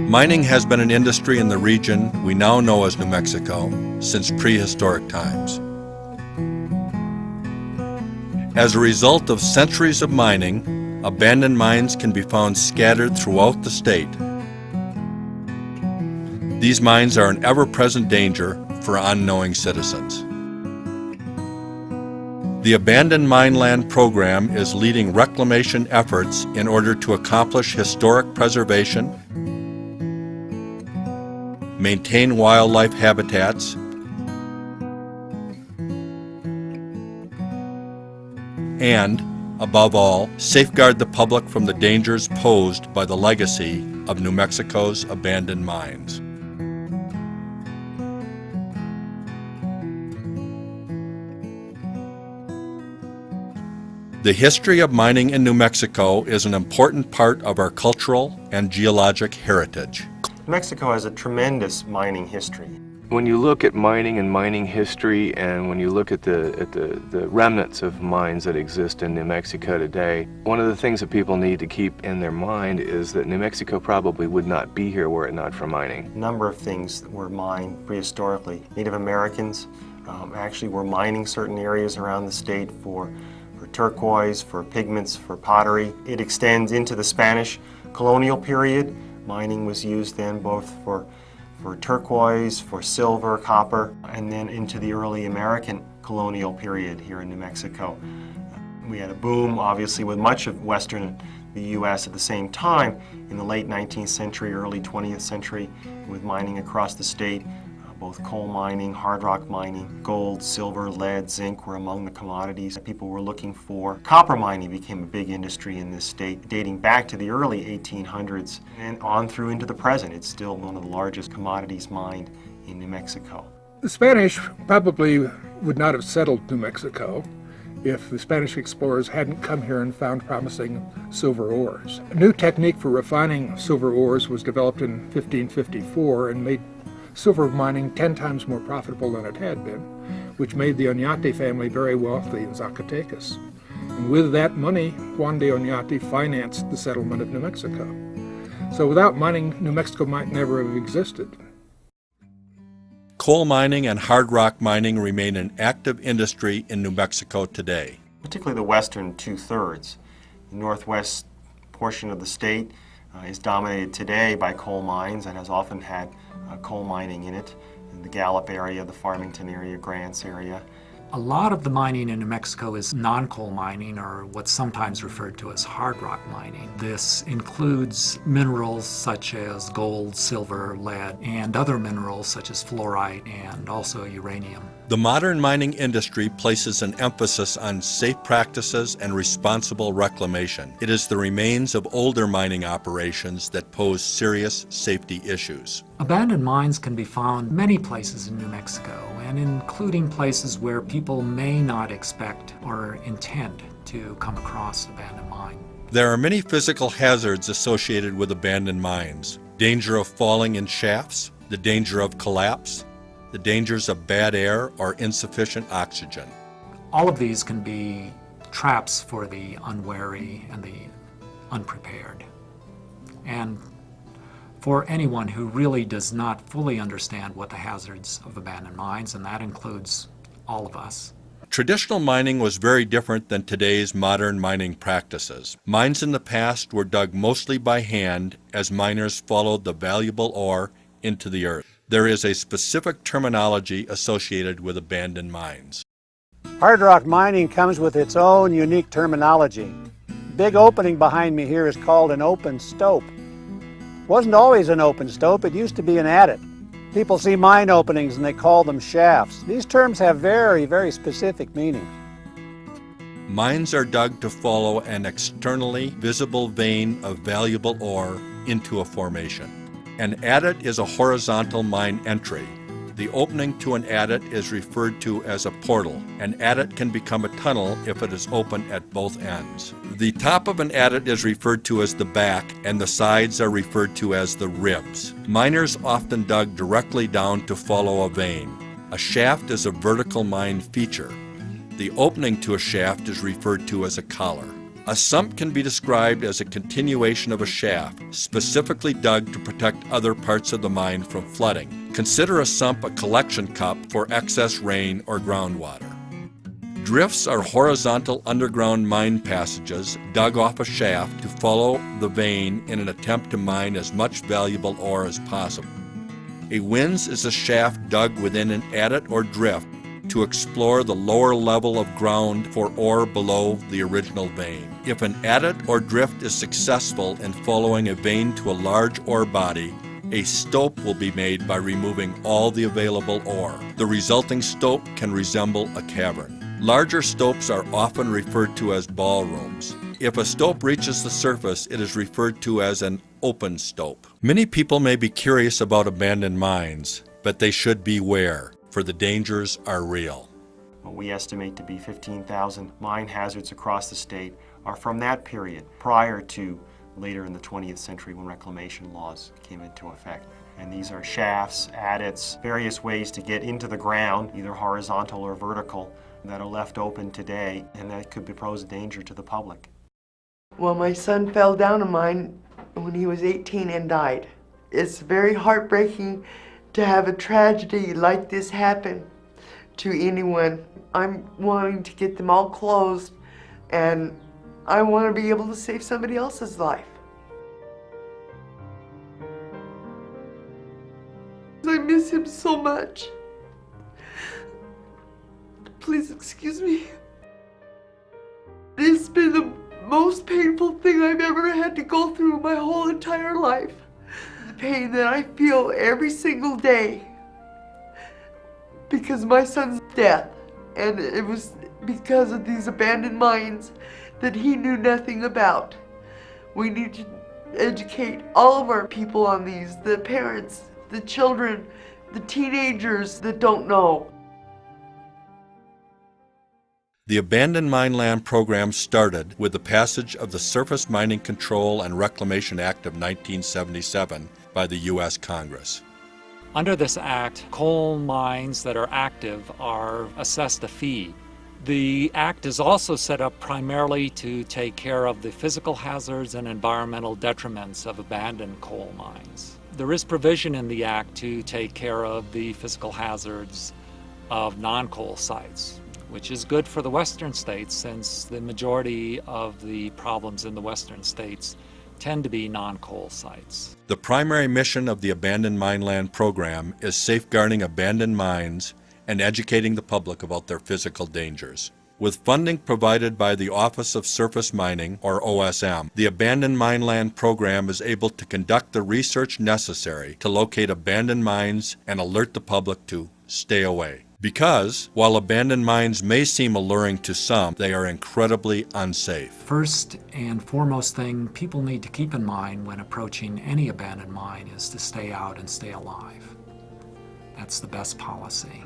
Mining has been an industry in the region we now know as New Mexico since prehistoric times. As a result of centuries of mining, abandoned mines can be found scattered throughout the state. These mines are an ever-present danger for unknowing citizens. The Abandoned Mine Land Program is leading reclamation efforts in order to accomplish historic preservation, maintain wildlife habitats, and, above all, safeguard the public from the dangers posed by the legacy of New Mexico's abandoned mines. The history of mining in New Mexico is an important part of our cultural and geologic heritage. Mexico has a tremendous mining history. When you look at mining and mining history, and when you look at the remnants of mines that exist in New Mexico today, one of the things that people need to keep in their mind is that New Mexico probably would not be here were it not for mining. A number of things that were mined prehistorically. Native Americans actually were mining certain areas around the state for turquoise, for pigments, for pottery. It extends into the Spanish colonial period. Mining was used then both for turquoise, for silver, copper, and then into the early American colonial period here in New Mexico. We had a boom, obviously, with much of western the U.S. at the same time in the late 19th century, early 20th century, with mining across the state. Both coal mining, hard rock mining, gold, silver, lead, zinc were among the commodities that people were looking for. Copper mining became a big industry in this state, dating back to the early 1800s and on through into the present. It's still one of the largest commodities mined in New Mexico. The Spanish probably would not have settled New Mexico if the Spanish explorers hadn't come here and found promising silver ores. A new technique for refining silver ores was developed in 1554 and made silver mining 10 times more profitable than it had been, which made the Oñate family very wealthy in Zacatecas. And with that money, Juan de Oñate financed the settlement of New Mexico. So without mining, New Mexico might never have existed. Coal mining and hard rock mining remain an active industry in New Mexico today. Particularly the western two-thirds. The northwest portion of the state is dominated today by coal mines and has often had coal mining in it, in the Gallup area, the Farmington area, Grants area. A lot of the mining in New Mexico is non-coal mining, or what's sometimes referred to as hard rock mining. This includes minerals such as gold, silver, lead, and other minerals such as fluorite and also uranium. The modern mining industry places an emphasis on safe practices and responsible reclamation. It is the remains of older mining operations that pose serious safety issues. Abandoned mines can be found many places in New Mexico, and including places where people may not expect or intend to come across abandoned mine. There are many physical hazards associated with abandoned mines. Danger of falling in shafts, the danger of collapse, the dangers of bad air or insufficient oxygen. All of these can be traps for the unwary and the unprepared. And for anyone who really does not fully understand what the hazards of abandoned mines, and that includes all of us. Traditional mining was very different than today's modern mining practices. Mines in the past were dug mostly by hand as miners followed the valuable ore into the earth. There is a specific terminology associated with abandoned mines. Hard rock mining comes with its own unique terminology. Big opening behind me here is called an open stope. Wasn't always an open stope, it used to be an adit. People see mine openings and they call them shafts. These terms have very, very specific meanings. Mines are dug to follow an externally visible vein of valuable ore into a formation. An adit is a horizontal mine entry. The opening to an adit is referred to as a portal. An adit can become a tunnel if it is open at both ends. The top of an adit is referred to as the back, and the sides are referred to as the ribs. Miners often dug directly down to follow a vein. A shaft is a vertical mine feature. The opening to a shaft is referred to as a collar. A sump can be described as a continuation of a shaft, specifically dug to protect other parts of the mine from flooding. Consider a sump a collection cup for excess rain or groundwater. Drifts are horizontal underground mine passages dug off a shaft to follow the vein in an attempt to mine as much valuable ore as possible. A winze is a shaft dug within an adit or drift to explore the lower level of ground for ore below the original vein. If an adit or drift is successful in following a vein to a large ore body, a stope will be made by removing all the available ore. The resulting stope can resemble a cavern. Larger stopes are often referred to as ballrooms. If a stope reaches the surface, it is referred to as an open stope. Many people may be curious about abandoned mines, but they should beware, for the dangers are real. What we estimate to be 15,000 mine hazards across the state are from that period, prior to later in the 20th century when reclamation laws came into effect. And these are shafts, adits, various ways to get into the ground, either horizontal or vertical, that are left open today, and that could pose a danger to the public. Well, my son fell down a mine when he was 18 and died. It's very heartbreaking to have a tragedy like this happen to anyone. I'm wanting to get them all closed, and I want to be able to save somebody else's life. I miss him so much. Please excuse me. It's been the most painful thing I've ever had to go through my whole entire life. The pain that I feel every single day because of my son's death. And it was because of these abandoned mines that he knew nothing about. We need to educate all of our people on these, the parents, the children, the teenagers that don't know. The Abandoned Mine Land Program started with the passage of the Surface Mining Control and Reclamation Act of 1977 by the U.S. Congress. Under this act, coal mines that are active are assessed a fee. The act is also set up primarily to take care of the physical hazards and environmental detriments of abandoned coal mines. There is provision in the act to take care of the physical hazards of non-coal sites, which is good for the western states since the majority of the problems in the western states tend to be non-coal sites. The primary mission of the Abandoned Mine Land Program is safeguarding abandoned mines and educating the public about their physical dangers. With funding provided by the Office of Surface Mining, or OSM, the Abandoned Mine Land Program is able to conduct the research necessary to locate abandoned mines and alert the public to stay away. Because, while abandoned mines may seem alluring to some, they are incredibly unsafe. First and foremost thing people need to keep in mind when approaching any abandoned mine is to stay out and stay alive. That's the best policy.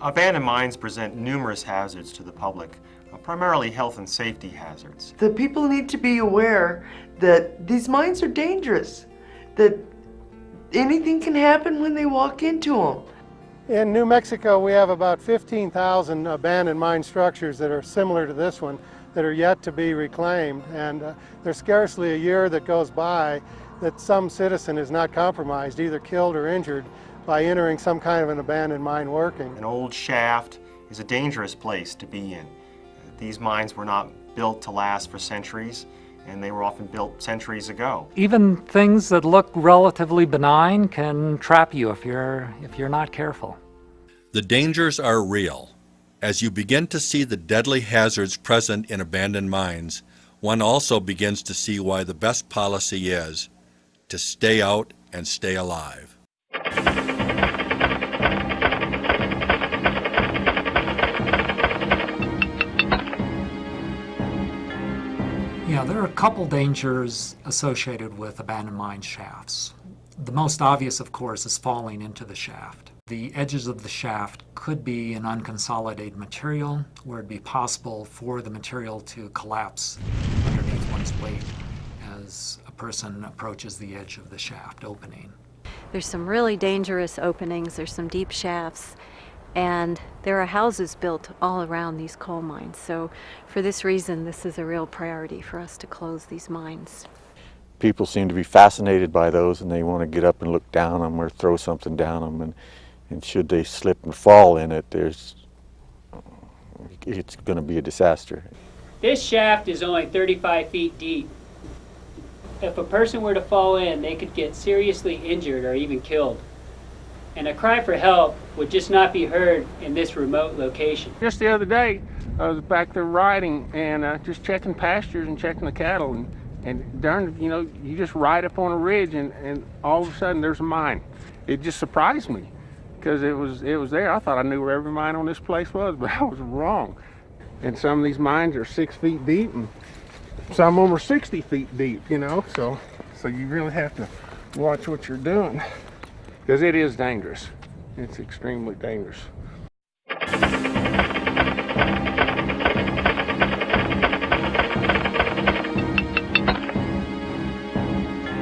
Abandoned mines present numerous hazards to the public, primarily health and safety hazards. The people need to be aware that these mines are dangerous, that anything can happen when they walk into them. In New Mexico, we have about 15,000 abandoned mine structures that are similar to this one that are yet to be reclaimed, and there's scarcely a year that goes by that some citizen is not compromised, either killed or injured, by entering some kind of an abandoned mine working. An old shaft is a dangerous place to be in. These mines were not built to last for centuries, and they were often built centuries ago. Even things that look relatively benign can trap you if you're not careful. The dangers are real. As you begin to see the deadly hazards present in abandoned mines, one also begins to see why the best policy is to stay out and stay alive. Yeah, there are a couple dangers associated with abandoned mine shafts. The most obvious, of course, is falling into the shaft. The edges of the shaft could be an unconsolidated material where it'd be possible for the material to collapse underneath one's weight as a person approaches the edge of the shaft opening. There's some really dangerous openings, there's some deep shafts, And there are houses built all around these coal mines. So for this reason, this is a real priority for us to close these mines. People seem to be fascinated by those, and they want to get up and look down them or throw something down them, and should they slip and fall in it, it's going to be a disaster. This shaft is only 35 feet deep. If a person were to fall in, they could get seriously injured or even killed. And a cry for help would just not be heard in this remote location. Just the other day, I was back there riding and just checking pastures and checking the cattle, and darn, you know, you just ride up on a ridge and all of a sudden there's a mine. It just surprised me because it was there. I thought I knew where every mine on this place was, but I was wrong. And some of these mines are 6 feet deep, and some of them are 60 feet deep, you know, so you really have to watch what you're doing, because it is dangerous. It's extremely dangerous.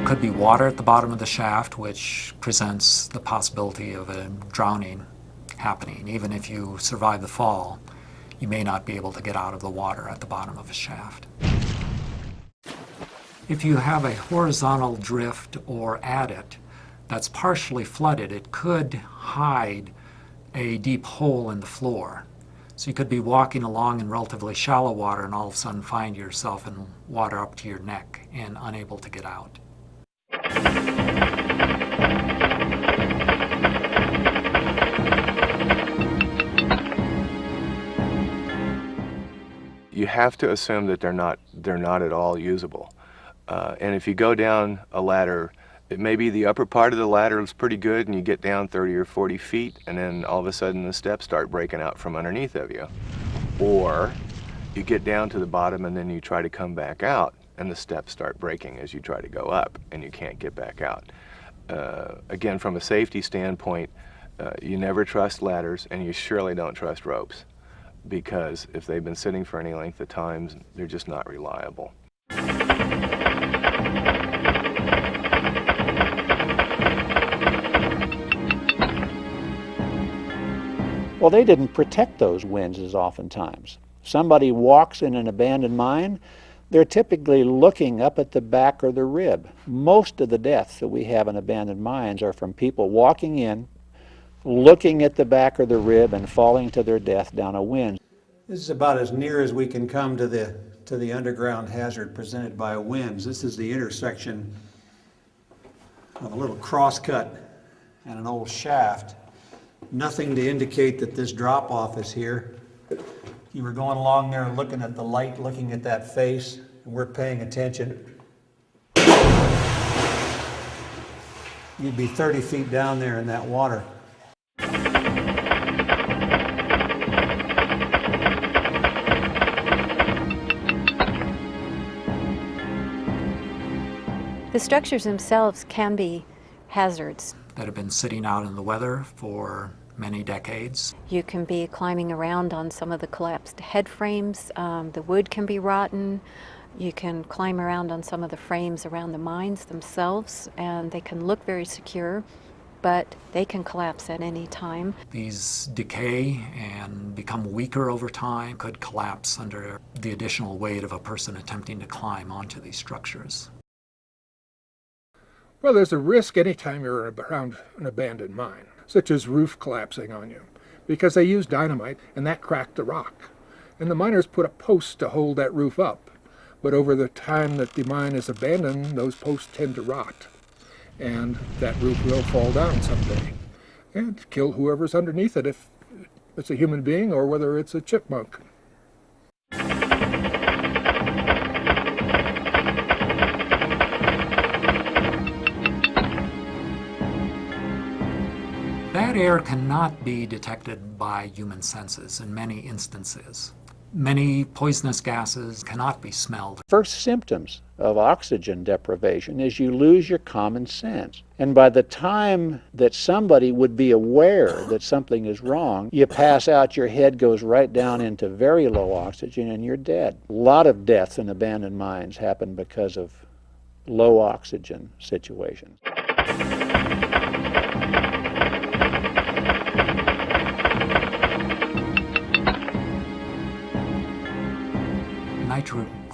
Could be water at the bottom of the shaft, which presents the possibility of a drowning happening. Even if you survive the fall, you may not be able to get out of the water at the bottom of a shaft. If you have a horizontal drift or adit that's partially flooded, it could hide a deep hole in the floor. So you could be walking along in relatively shallow water and all of a sudden find yourself in water up to your neck and unable to get out. You have to assume that they're not at all usable. And if you go down a ladder, it may be the upper part of the ladder is pretty good and you get down 30 or 40 feet and then all of a sudden the steps start breaking out from underneath of you. Or you get down to the bottom and then you try to come back out and the steps start breaking as you try to go up and you can't get back out. Again, from a safety standpoint, you never trust ladders and you surely don't trust ropes, because if they've been sitting for any length of time, they're just not reliable. Well, they didn't protect those winzes oftentimes. Somebody walks in an abandoned mine, they're typically looking up at the back or the rib. Most of the deaths that we have in abandoned mines are from people walking in, looking at the back or the rib and falling to their death down a winze. This is about as near as we can come to the underground hazard presented by a winze. This is the intersection of a little crosscut and an old shaft. Nothing to indicate that this drop-off is here. You were going along there looking at the light, looking at that face, and we're paying attention. You'd be 30 feet down there in that water. The structures themselves can be hazards that have been sitting out in the weather for many decades. You can be climbing around on some of the collapsed head frames. The wood can be rotten. You can climb around on some of the frames around the mines themselves, and they can look very secure, but they can collapse at any time. These decay and become weaker over time, could collapse under the additional weight of a person attempting to climb onto these structures. Well, there's a risk anytime you're around an abandoned mine, such as roof collapsing on you, because they used dynamite and that cracked the rock. And the miners put a post to hold that roof up. But over the time that the mine is abandoned, those posts tend to rot. And that roof will fall down someday and kill whoever's underneath it, if it's a human being or whether it's a chipmunk. That air cannot be detected by human senses in many instances. Many poisonous gases cannot be smelled. First symptoms of oxygen deprivation is you lose your common sense. And by the time that somebody would be aware that something is wrong, you pass out, your head goes right down into very low oxygen, and you're dead. A lot of deaths in abandoned mines happen because of low oxygen situations.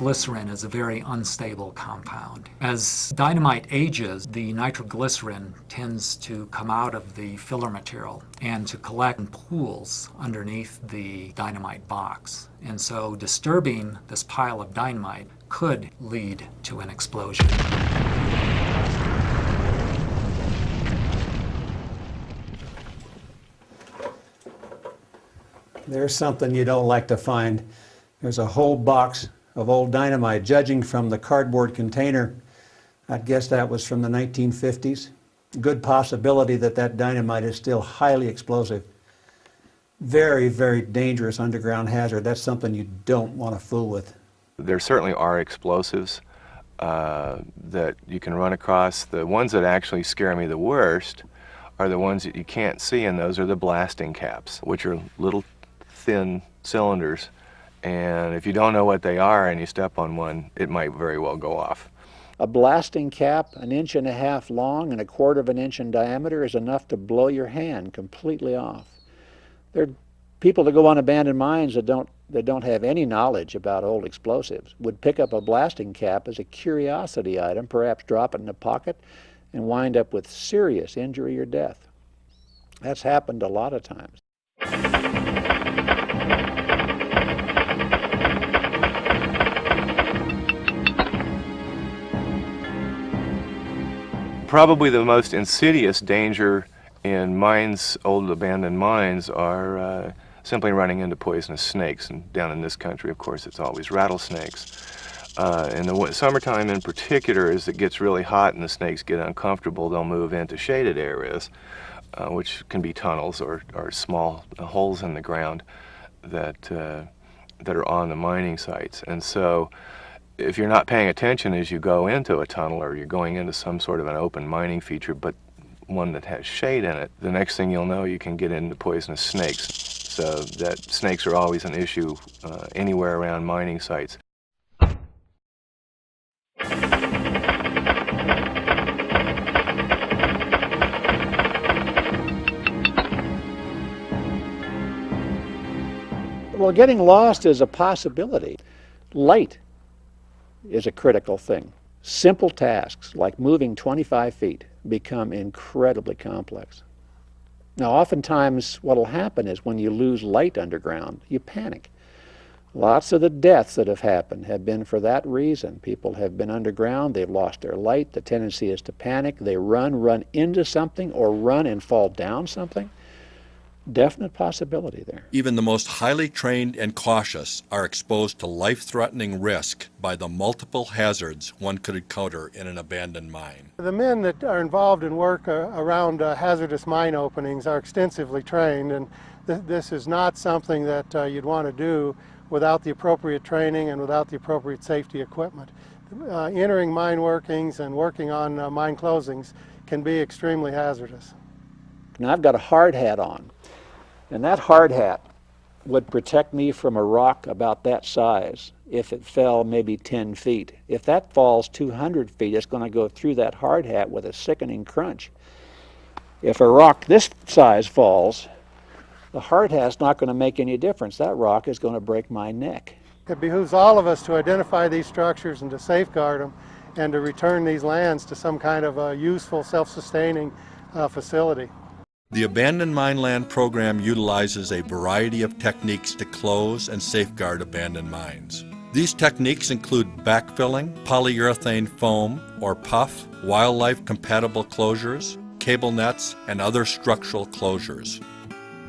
nitroglycerin is a very unstable compound. As dynamite ages, the nitroglycerin tends to come out of the filler material and to collect in pools underneath the dynamite box. And so disturbing this pile of dynamite could lead to an explosion. There's something you don't like to find. There's a whole box of old dynamite. Judging from the cardboard container, I'd guess that was from the 1950s. Good possibility that that dynamite is still highly explosive. Very, very dangerous underground hazard. That's something you don't want to fool with. There certainly are explosives that you can run across. The ones that actually scare me the worst are the ones that you can't see, and those are the blasting caps, which are little thin cylinders, and if you don't know what they are and you step on one, it might very well go off. A blasting cap 1.5 inches long and 1/4 inch in diameter is enough to blow your hand completely off. There are people that go on abandoned mines that don't have any knowledge about old explosives would pick up a blasting cap as a curiosity item, perhaps drop it in a pocket, and wind up with serious injury or death. That's happened a lot of times. Probably the most insidious danger in mines, old abandoned mines, are simply running into poisonous snakes. And down in this country, of course, it's always rattlesnakes. In the summertime in particular, as it gets really hot and the snakes get uncomfortable, they'll move into shaded areas, which can be tunnels or small holes in the ground that are on the mining sites. And so if you're not paying attention as you go into a tunnel, or you're going into some sort of an open mining feature, but one that has shade in it, the next thing you'll know, you can get into poisonous snakes. So that snakes are always an issue anywhere around mining sites. Well, getting lost is a possibility. Light is a critical thing. Simple tasks like moving 25 feet become incredibly complex. Now, oftentimes what will happen is when you lose light underground, you panic. Lots of the deaths that have happened have been for that reason. People have been underground, they've lost their light, the tendency is to panic, they run into something, or run and fall down something. Definite possibility there. Even the most highly trained and cautious are exposed to life-threatening risk by the multiple hazards one could encounter in an abandoned mine. The men that are involved in work around hazardous mine openings are extensively trained, and this is not something that you'd want to do without the appropriate training and without the appropriate safety equipment. Entering mine workings and working on mine closings can be extremely hazardous. Now, I've got a hard hat on, and that hard hat would protect me from a rock about that size if it fell maybe 10 feet. If that falls 200 feet, it's going to go through that hard hat with a sickening crunch. If a rock this size falls, the hard hat's not going to make any difference. That rock is going to break my neck. It behooves all of us to identify these structures and to safeguard them and to return these lands to some kind of a useful, self-sustaining facility. The Abandoned Mine Land program utilizes a variety of techniques to close and safeguard abandoned mines. These techniques include backfilling, polyurethane foam or puff, wildlife-compatible closures, cable nets, and other structural closures.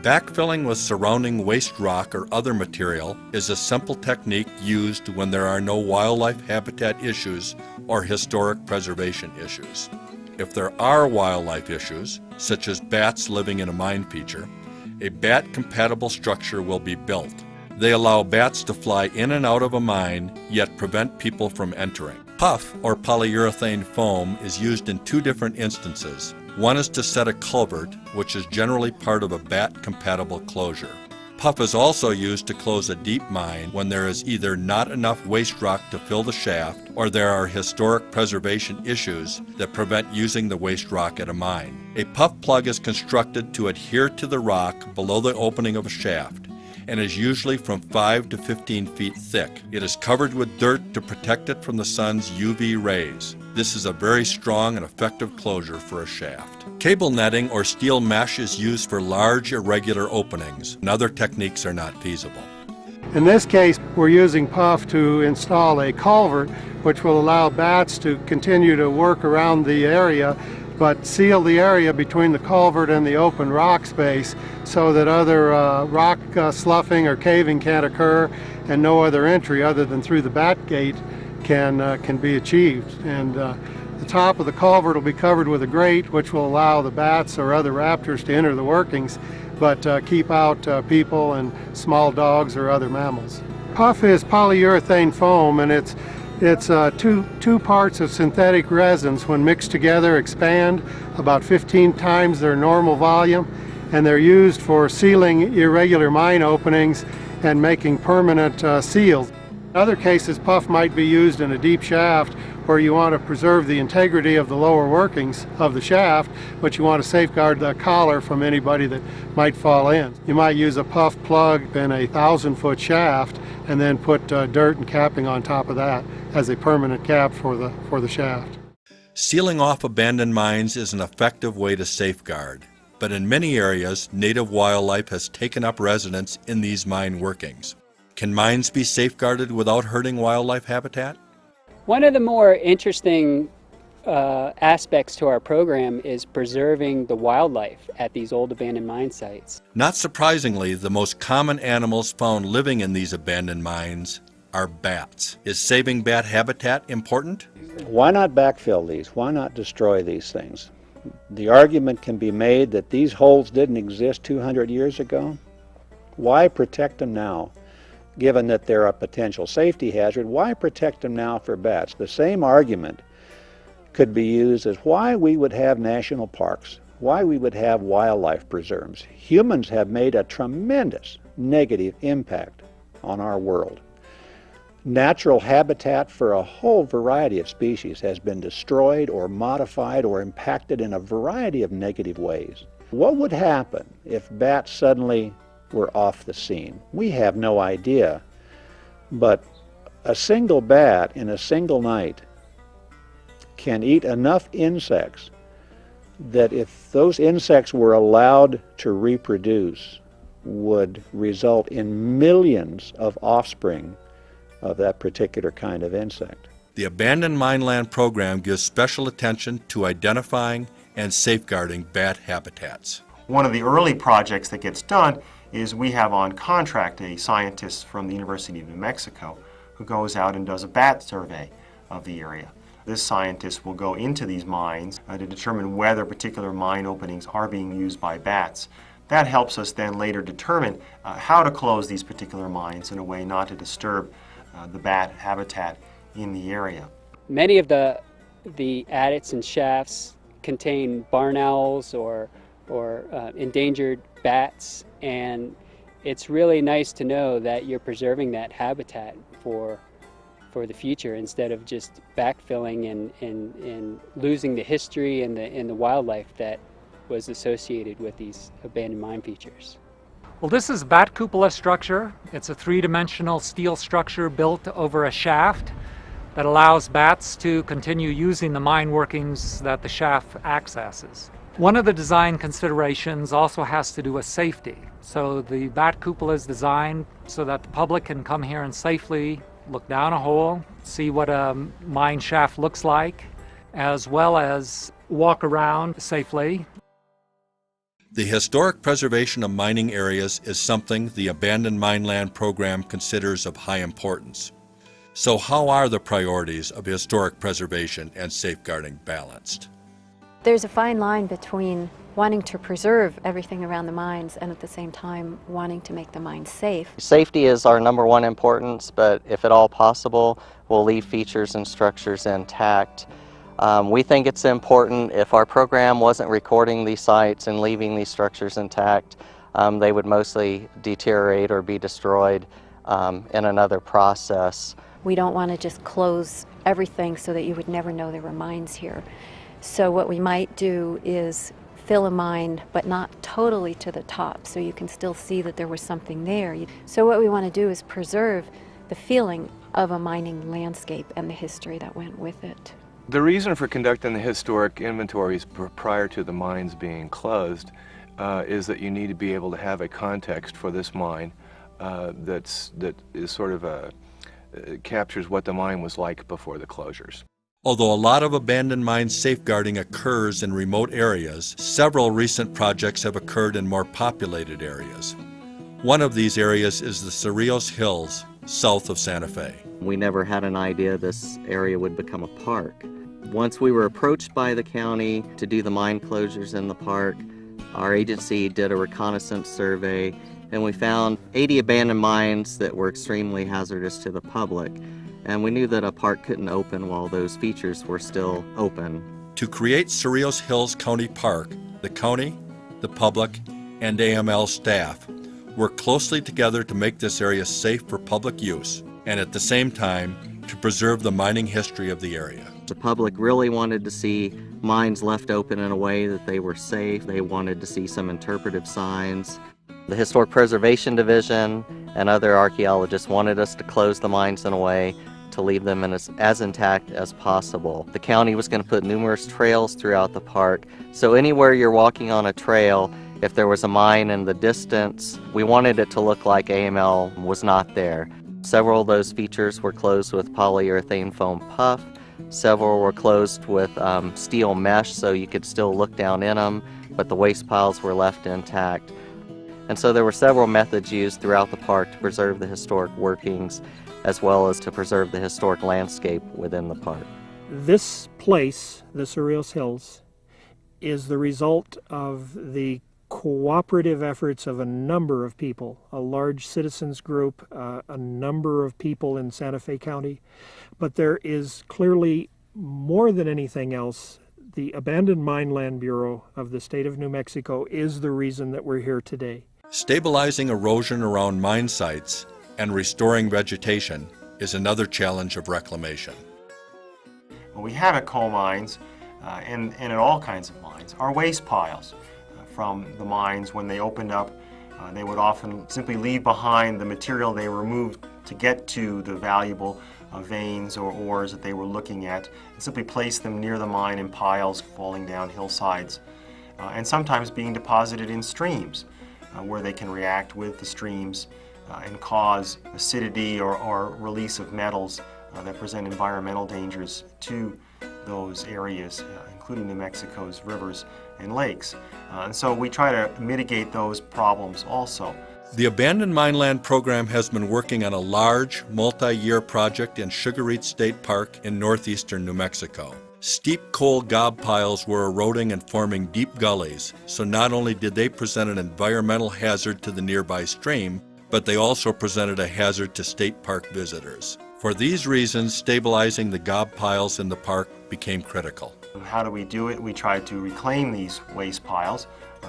Backfilling with surrounding waste rock or other material is a simple technique used when there are no wildlife habitat issues or historic preservation issues. If there are wildlife issues, such as bats living in a mine feature, a bat-compatible structure will be built. They allow bats to fly in and out of a mine, yet prevent people from entering. Puff, or polyurethane foam, is used in two different instances. One is to set a culvert, which is generally part of a bat-compatible closure. Puff is also used to close a deep mine when there is either not enough waste rock to fill the shaft or there are historic preservation issues that prevent using the waste rock at a mine. A puff plug is constructed to adhere to the rock below the opening of a shaft. and is usually from 5 to 15 feet thick. It is covered with dirt to protect it from the sun's UV rays. This is a very strong and effective closure for a shaft. Cable netting or steel mesh is used for large irregular openings, and other techniques are not feasible. In this case, we're using puff to install a culvert which will allow bats to continue to work around the area but seal the area between the culvert and the open rock space so that other rock sloughing or caving can't occur and no other entry other than through the bat gate can be achieved. And the top of the culvert will be covered with a grate which will allow the bats or other raptors to enter the workings but keep out people and small dogs or other mammals. Puff is polyurethane foam, and it's two parts of synthetic resins when mixed together expand about 15 times their normal volume, and they're used for sealing irregular mine openings and making permanent seals. In other cases, puff might be used in a deep shaft where you want to preserve the integrity of the lower workings of the shaft, but you want to safeguard the collar from anybody that might fall in. You might use a puff plug in a 1,000-foot shaft and then put dirt and capping on top of that as a permanent cap for the shaft. Sealing off abandoned mines is an effective way to safeguard, but in many areas, native wildlife has taken up residence in these mine workings. Can mines be safeguarded without hurting wildlife habitat? One of the more interesting aspects to our program is preserving the wildlife at these old abandoned mine sites. Not surprisingly, the most common animals found living in these abandoned mines are bats. Is saving bat habitat important? Why not backfill these? Why not destroy these things? The argument can be made that these holes didn't exist 200 years ago. Why protect them now? Given that they're a potential safety hazard, why protect them now for bats? The same argument could be used as why we would have national parks, why we would have wildlife preserves. Humans have made a tremendous negative impact on our world. Natural habitat for a whole variety of species has been destroyed or modified or impacted in a variety of negative ways. What would happen if bats suddenly were off the scene? We have no idea, but a single bat in a single night can eat enough insects that if those insects were allowed to reproduce would result in millions of offspring of that particular kind of insect. The Abandoned Mineland Program gives special attention to identifying and safeguarding bat habitats. One of the early projects that gets done is we have on contract a scientist from the University of New Mexico who goes out and does a bat survey of the area. This scientist will go into these mines to determine whether particular mine openings are being used by bats. That helps us then later determine how to close these particular mines in a way not to disturb the bat habitat in the area. Many of the adits and shafts contain barn owls or endangered bats, and it's really nice to know that you're preserving that habitat for the future instead of just backfilling and losing the history and the wildlife that was associated with these abandoned mine features. Well, this is a bat cupola structure. It's a three-dimensional steel structure built over a shaft that allows bats to continue using the mine workings that the shaft accesses. One of the design considerations also has to do with safety. So the bat cupola is designed so that the public can come here and safely look down a hole, see what a mine shaft looks like, as well as walk around safely. The historic preservation of mining areas is something the Abandoned Mineland Program considers of high importance. So how are the priorities of historic preservation and safeguarding balanced? There's a fine line between wanting to preserve everything around the mines and at the same time wanting to make the mines safe. Safety is our number one importance, but if at all possible, we'll leave features and structures intact. We think it's important if our program wasn't recording these sites and leaving these structures intact, they would mostly deteriorate or be destroyed in another process. We don't want to just close everything so that you would never know there were mines here. So what we might do is fill a mine, but not totally to the top, so you can still see that there was something there. So what we want to do is preserve the feeling of a mining landscape and the history that went with it. The reason for conducting the historic inventories prior to the mines being closed is that you need to be able to have a context for this mine that is sort of captures what the mine was like before the closures. Although a lot of abandoned mine safeguarding occurs in remote areas, several recent projects have occurred in more populated areas. One of these areas is the Cerrillos Hills, south of Santa Fe. We never had an idea this area would become a park. Once we were approached by the county to do the mine closures in the park, our agency did a reconnaissance survey and we found 80 abandoned mines that were extremely hazardous to the public. And we knew that a park couldn't open while those features were still open. To create Cerrillos Hills County Park, the county, the public, and AML staff worked closely together to make this area safe for public use and at the same time to preserve the mining history of the area. The public really wanted to see mines left open in a way that they were safe. They wanted to see some interpretive signs. The Historic Preservation Division and other archaeologists wanted us to close the mines in a way to leave them as intact as possible. The county was going to put numerous trails throughout the park, so anywhere you're walking on a trail, if there was a mine in the distance, we wanted it to look like AML was not there. Several of those features were closed with polyurethane foam puff. Several were closed with steel mesh so you could still look down in them, but the waste piles were left intact. And so there were several methods used throughout the park to preserve the historic workings as well as to preserve the historic landscape within the park. This place, the Cerrillos Hills, is the result of the cooperative efforts of a number of people, a large citizens group, a number of people in Santa Fe County. But there is clearly, more than anything else, the Abandoned Mine Land Bureau of the state of New Mexico is the reason that we're here today. Stabilizing erosion around mine sites and restoring vegetation is another challenge of reclamation. What we have at coal mines and at all kinds of mines are waste piles from the mines. When they opened up, they would often simply leave behind the material they removed to get to the valuable veins or ores that they were looking at, and simply place them near the mine in piles falling down hillsides, and sometimes being deposited in streams where they can react with the streams and cause acidity or release of metals that present environmental dangers to those areas, including New Mexico's rivers and lakes. And so we try to mitigate those problems also. The Abandoned Mine Land Program has been working on a large, multi-year project in Sugar Reach State Park in northeastern New Mexico. Steep coal gob piles were eroding and forming deep gullies, so not only did they present an environmental hazard to the nearby stream, but they also presented a hazard to state park visitors. For these reasons, stabilizing the gob piles in the park became critical. How do we do it? We try to reclaim these waste piles,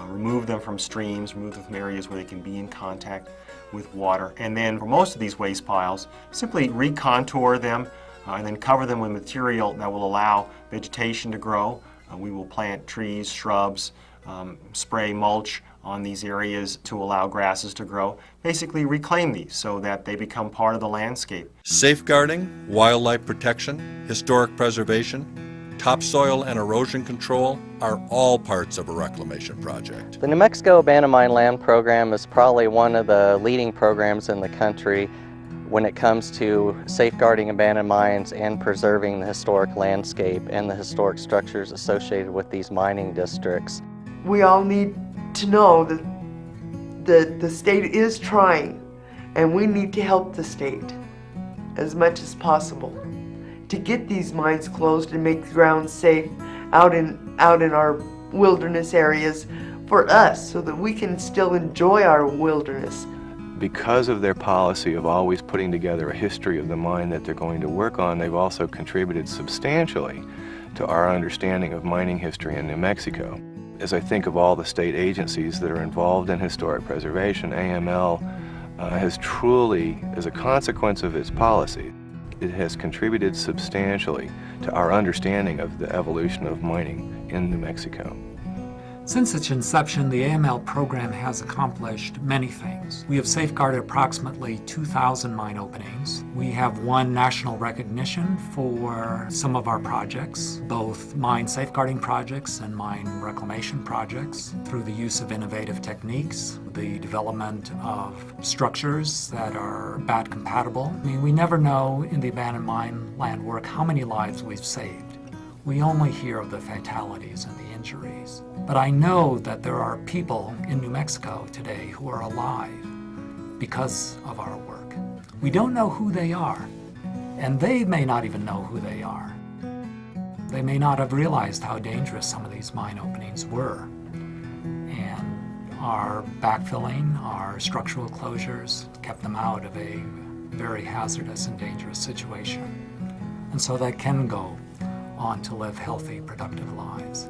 remove them from streams, remove them from areas where they can be in contact with water, and then for most of these waste piles, simply recontour them and then cover them with material that will allow vegetation to grow. We will plant trees, shrubs, spray mulch on these areas to allow grasses to grow. Basically reclaim these so that they become part of the landscape. Safeguarding, wildlife protection, historic preservation, topsoil and erosion control are all parts of a reclamation project. The New Mexico Abandoned Mine Land Program is probably one of the leading programs in the country when it comes to safeguarding abandoned mines and preserving the historic landscape and the historic structures associated with these mining districts. We all need to know that the state is trying, and we need to help the state as much as possible to get these mines closed and make the ground safe out in our wilderness areas for us so that we can still enjoy our wilderness. Because of their policy of always putting together a history of the mine that they're going to work on, they've also contributed substantially to our understanding of mining history in New Mexico. As I think of all the state agencies that are involved in historic preservation, AML has truly, as a consequence of its policy, it has contributed substantially to our understanding of the evolution of mining in New Mexico. Since its inception, the AML program has accomplished many things. We have safeguarded approximately 2,000 mine openings. We have won national recognition for some of our projects, both mine safeguarding projects and mine reclamation projects, through the use of innovative techniques, the development of structures that are bat compatible. I mean, we never know in the abandoned mine land work how many lives we've saved. We only hear of the fatalities and the injuries. But I know that there are people in New Mexico today who are alive because of our work. We don't know who they are, and they may not even know who they are. They may not have realized how dangerous some of these mine openings were. And our backfilling, our structural closures kept them out of a very hazardous and dangerous situation. And so they can go on to live healthy, productive lives.